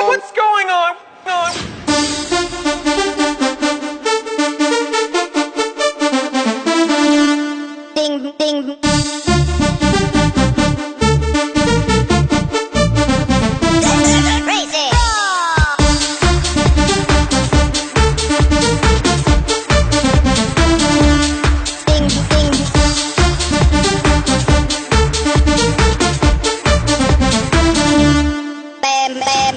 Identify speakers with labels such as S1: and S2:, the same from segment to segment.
S1: What's going on?
S2: Ding, ding. Crazy. Ding, ding. Bam, bam.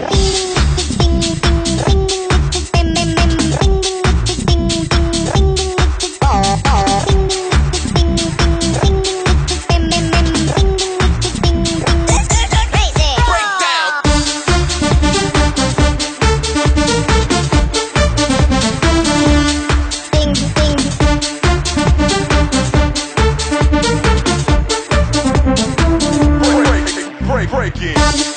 S2: Ding, ding, ding, ding, ding, ding, bam, bam, bam. Ding, ding, ding, ding, ding, ding, oh, oh. Ding, ding, ding, ding, ding, ding, bam, bam, bam. Ding, ding, ding, ding, ding. Crazy.
S1: Breakdown.
S2: Ding, ding.
S1: Break it.